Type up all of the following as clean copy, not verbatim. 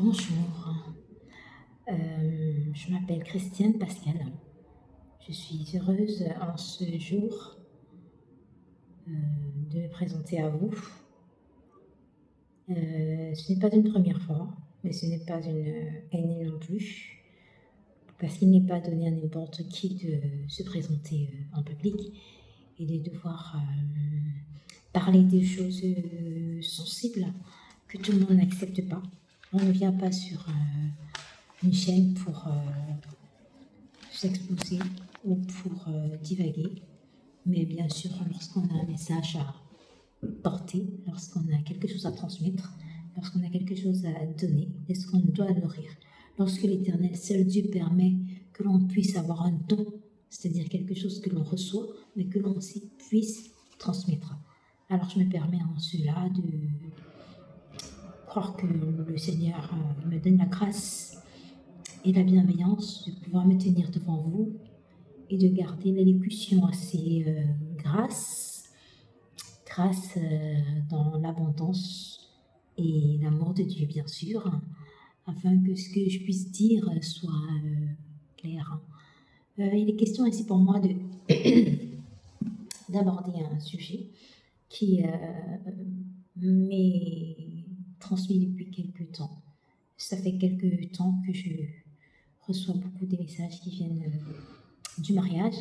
Bonjour, je m'appelle Christiane Pascal. Je suis heureuse en ce jour de me présenter à vous. Ce n'est pas une première fois, mais ce n'est pas une année non plus, parce qu'il n'est pas donné à n'importe qui de se présenter en public et de devoir parler des choses sensibles que tout le monde n'accepte pas. On ne vient pas sur une chaîne pour s'exposer ou pour divaguer, mais bien sûr lorsqu'on a un message à porter, lorsqu'on a quelque chose à transmettre, lorsqu'on a quelque chose à donner, est-ce qu'on doit nourrir. Lorsque l'Éternel, seul Dieu, permet que l'on puisse avoir un don, c'est-à-dire quelque chose que l'on reçoit, mais que l'on aussi puisse transmettre. Alors je me permets en cela de croire que le Seigneur me donne la grâce et la bienveillance de pouvoir me tenir devant vous et de garder l'élocution assez grasse dans l'abondance et l'amour de Dieu, bien sûr, afin que ce que je puisse dire soit clair. Il est question ici pour moi d'aborder un sujet qui m'est transmis depuis quelques temps. Ça fait quelques temps que je reçois beaucoup de messages qui viennent du mariage.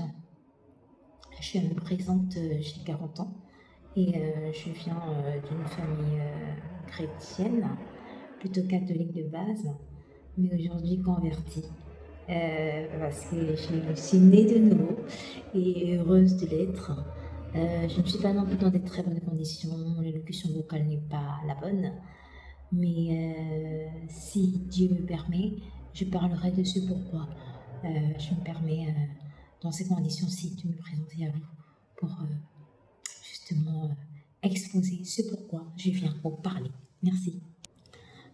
Je me présente, j'ai 40 ans et je viens d'une famille chrétienne, plutôt catholique de base, mais aujourd'hui convertie. Parce que je suis née de nouveau et heureuse de l'être. Je ne suis pas non plus dans des très bonnes conditions, l'élocution vocale n'est pas la bonne, mais si Dieu me permet, je parlerai de ce pourquoi. Je me permets, dans ces conditions-ci, de me présenter à vous pour justement exposer ce pourquoi je viens pour parler. Merci.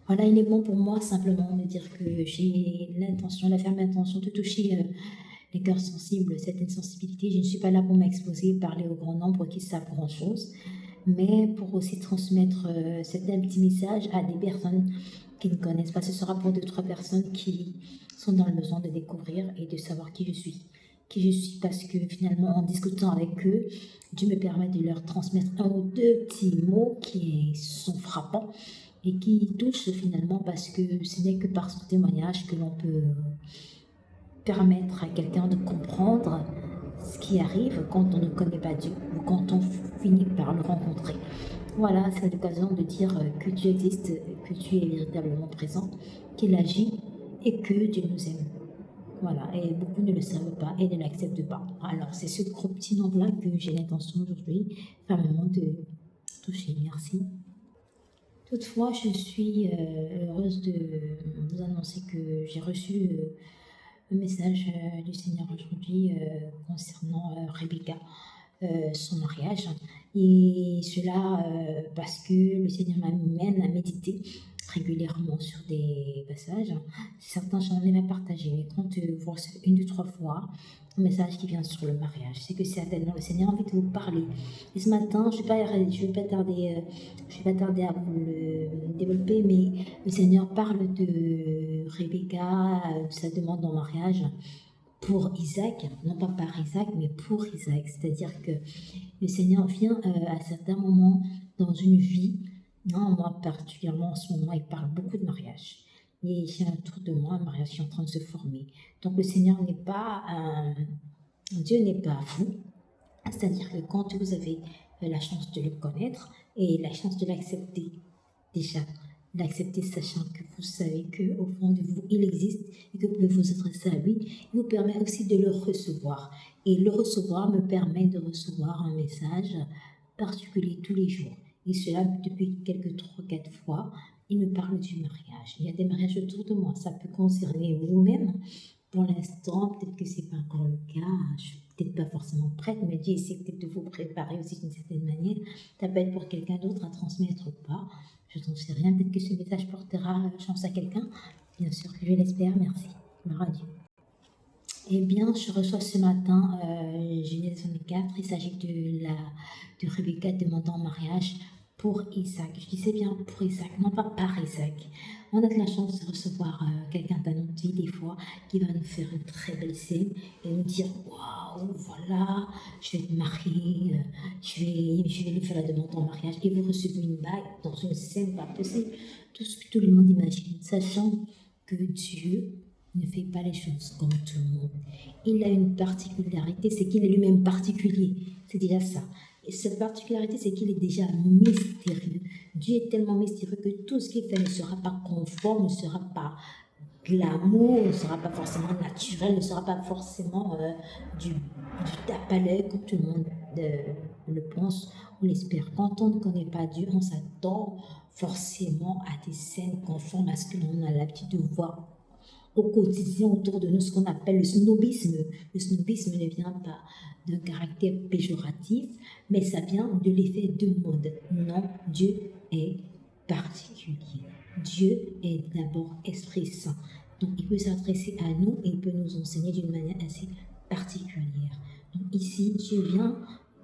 Voilà, il est bon pour moi simplement de dire que j'ai l'intention, la ferme intention de toucher les cœurs sensibles, cette sensibilité. Je ne suis pas là pour m'exposer, parler au grand nombre qui savent grand-chose, mais pour aussi transmettre cet petit message à des personnes qui ne connaissent pas. Ce sera pour 2-3 personnes qui sont dans le besoin de découvrir et de savoir qui je suis. Qui je suis parce que finalement, en discutant avec eux, Dieu me permet de leur transmettre un ou deux petits mots qui sont frappants et qui touchent finalement parce que ce n'est que par son témoignage que l'on peut permettre à quelqu'un de comprendre ce qui arrive quand on ne connaît pas Dieu ou quand on finit par le rencontrer. Voilà, c'est l'occasion de dire que Dieu existe, que Dieu est véritablement présent, qu'il agit et que Dieu nous aime. Voilà, et beaucoup ne le savent pas et ne l'acceptent pas. Alors, c'est ce gros petit nombre-là que j'ai l'intention aujourd'hui, fermement, de toucher. Merci. Toutefois, je suis heureuse de vous annoncer que j'ai reçu un message du Seigneur aujourd'hui concernant Rebecca, son mariage. Et cela parce que le Seigneur m'amène à méditer régulièrement sur des passages. Certains, j'en ai même partagé, mais quand vous recevez 1, 2, 3 fois un message qui vient sur le mariage, c'est que certainement le Seigneur a envie de vous parler. Et ce matin, je ne vais pas tarder à vous le développer, mais le Seigneur parle de Rebecca, de sa demande en mariage pour Isaac, non pas par Isaac, mais pour Isaac. C'est-à-dire que le Seigneur vient à certains moments dans une vie, moi particulièrement en ce moment, il parle beaucoup de mariage. Et j'ai autour de moi un mariage qui est en train de se former. Donc le Seigneur n'est pas, Dieu n'est pas fou. C'est-à-dire que quand vous avez la chance de le connaître et la chance de l'accepter déjà, d'accepter sachant que vous savez qu'au fond de vous, il existe et que vous pouvez vous adresser à lui, il vous permet aussi de le recevoir. Et le recevoir me permet de recevoir un message particulier tous les jours. Et cela depuis quelques 3-4 fois, il me parle du mariage. Il y a des mariages autour de moi, ça peut concerner vous-même. Pour l'instant, peut-être que ce n'est pas encore le cas, je ne suis peut-être pas forcément prête, mais Dieu essaie peut-être de vous préparer aussi d'une certaine manière. Ça peut être pour quelqu'un d'autre à transmettre ou pas. Je n'en sais rien, peut-être que ce message portera chance à quelqu'un. Bien sûr que je l'espère, merci. Gloire à Dieu. Eh bien, je reçois ce matin Genèse 24. Il s'agit de Rebecca demandant en mariage pour Isaac. Je disais bien pour Isaac, non pas par Isaac. On a de la chance de recevoir quelqu'un dans notre vie des fois qui va nous faire une très belle scène et nous dire waouh, voilà, je vais te marier, je vais lui faire la demande en mariage et vous recevez une bague dans une scène pas possible. Tout ce que tout le monde imagine, sachant que Dieu ne fait pas les choses comme tout le monde. Il a une particularité, c'est qu'il est lui-même particulier. C'est déjà ça. Et cette particularité, c'est qu'il est déjà mystérieux. Dieu est tellement mystérieux que tout ce qu'il fait ne sera pas conforme, ne sera pas glamour, ne sera pas forcément naturel, ne sera pas forcément du tape à l'œil comme tout le monde le pense ou l'espère. Quand on ne connaît pas Dieu, on s'attend forcément à des scènes conformes à ce que l'on a l'habitude de voir au quotidien autour de nous, ce qu'on appelle le snobisme. Le snobisme ne vient pas d'un caractère péjoratif, mais ça vient de l'effet de mode. Non, Dieu est particulier. Dieu est d'abord Esprit Saint. Donc il peut s'adresser à nous et il peut nous enseigner d'une manière assez particulière. Donc ici, Dieu vient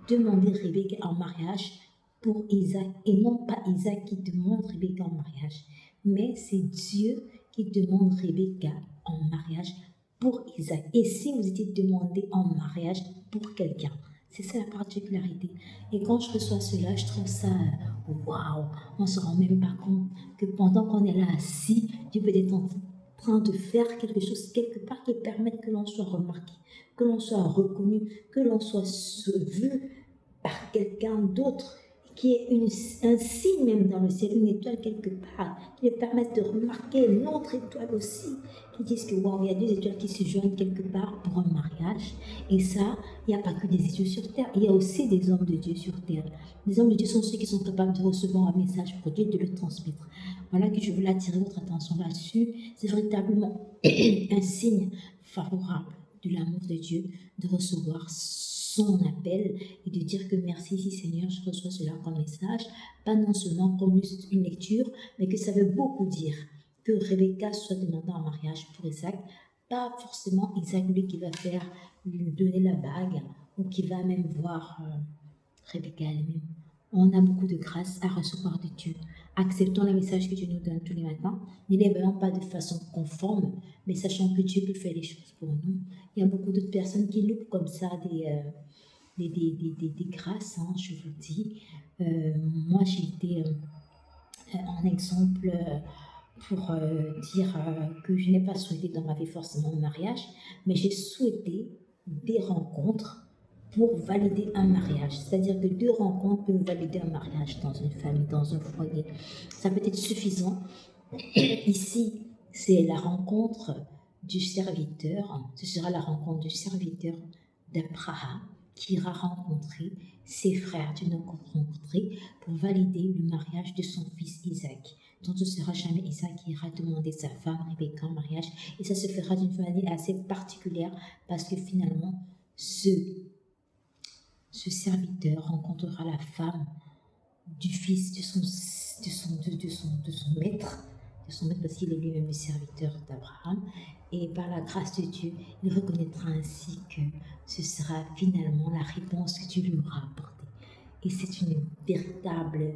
demander Rebecca en mariage pour Isaac, et non pas Isaac qui demande Rebecca en mariage, mais c'est Dieu qui demande Rebecca en mariage pour Isaac. Et si vous étiez demandé en mariage pour quelqu'un, c'est ça la particularité. Et quand je reçois cela, je trouve ça waouh. On ne se rend même pas compte que pendant qu'on est là assis, Dieu peut être en train de faire quelque chose quelque part qui permette que l'on soit remarqué, que l'on soit reconnu, que l'on soit vu par quelqu'un d'autre, qui est un signe même dans le ciel, une étoile quelque part, qui les permettent de remarquer une autre étoile aussi, qui disent que wow, il y a deux étoiles qui se joignent quelque part pour un mariage. Et ça, il n'y a pas que des dieux sur terre, il y a aussi des hommes de Dieu sur terre. Les hommes de Dieu sont ceux qui sont capables de recevoir un message pour Dieu et de le transmettre. Voilà que je voulais attirer votre attention là-dessus. C'est véritablement un signe favorable de l'amour de Dieu de recevoir son appel et de dire que merci Seigneur, je reçois cela comme message, pas non seulement comme une lecture, mais que ça veut beaucoup dire que Rebecca soit demandée en mariage pour Isaac, pas forcément Isaac lui qui va faire lui donner la bague ou qui va même voir Rebecca elle-même. On a beaucoup de grâce à recevoir de Dieu. Acceptons le message que Dieu nous donne tous les matins. N'élevons pas de façon conforme, mais sachant que Dieu peut faire les choses pour nous. Il y a beaucoup d'autres personnes qui loupent comme ça des grâces, hein, je vous dis. Moi, j'ai été un exemple pour dire que je n'ai pas souhaité dans ma vie forcément un mariage, mais j'ai souhaité des rencontres pour valider un mariage. C'est-à-dire que 2 rencontres peuvent valider un mariage dans une famille, dans un foyer. Ça peut être suffisant. Ici, c'est la rencontre du serviteur. Ce sera la rencontre du serviteur d'Abraham qui ira rencontrer ses frères d'une rencontrée pour valider le mariage de son fils Isaac. Donc ce ne sera jamais Isaac qui ira demander sa femme Rebecca en mariage. Et ça se fera d'une manière assez particulière parce que finalement, ce serviteur rencontrera la femme du fils de son maître, parce qu'il est lui-même le serviteur d'Abraham, et par la grâce de Dieu, il reconnaîtra ainsi que ce sera finalement la réponse que Dieu lui aura apportée. Et c'est une véritable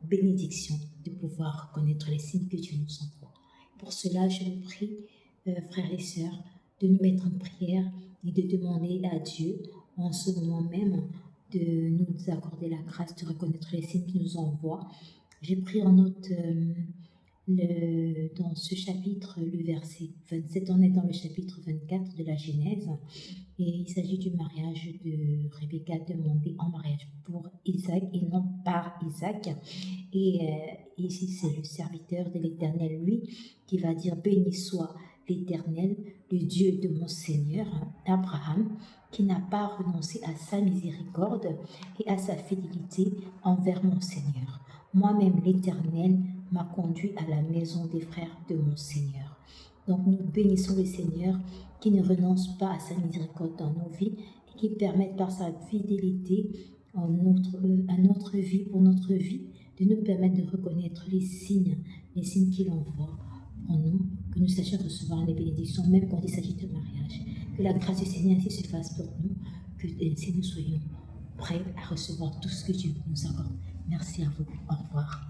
bénédiction de pouvoir reconnaître les signes que Dieu nous envoie. Pour cela, je vous prie, frères et sœurs, de nous mettre en prière et de demander à Dieu, en ce moment même, de nous accorder la grâce de reconnaître les signes qu'il nous envoie. J'ai pris en note dans ce chapitre le verset 27, on est dans le chapitre 24 de la Genèse, et il s'agit du mariage de Rebecca demandée en mariage pour Isaac et non par Isaac. Et ici c'est le serviteur de l'Éternel, lui, qui va dire « Béni soit l'Éternel, le Dieu de mon Seigneur Abraham, qui n'a pas renoncé à sa miséricorde et à sa fidélité envers mon Seigneur. Moi-même, l'Éternel m'a conduit à la maison des frères de mon Seigneur. » Donc nous bénissons le Seigneur qui ne renonce pas à sa miséricorde dans nos vies et qui permet par sa fidélité à notre vie, pour notre vie, de nous permettre de reconnaître les signes qu'il envoie en nous, que nous sachions recevoir les bénédictions, même quand il s'agit de mariage. Que la grâce du Seigneur ainsi se fasse pour nous, que ainsi nous soyons prêts à recevoir tout ce que Dieu nous accorde. Merci. Merci à vous. Au revoir.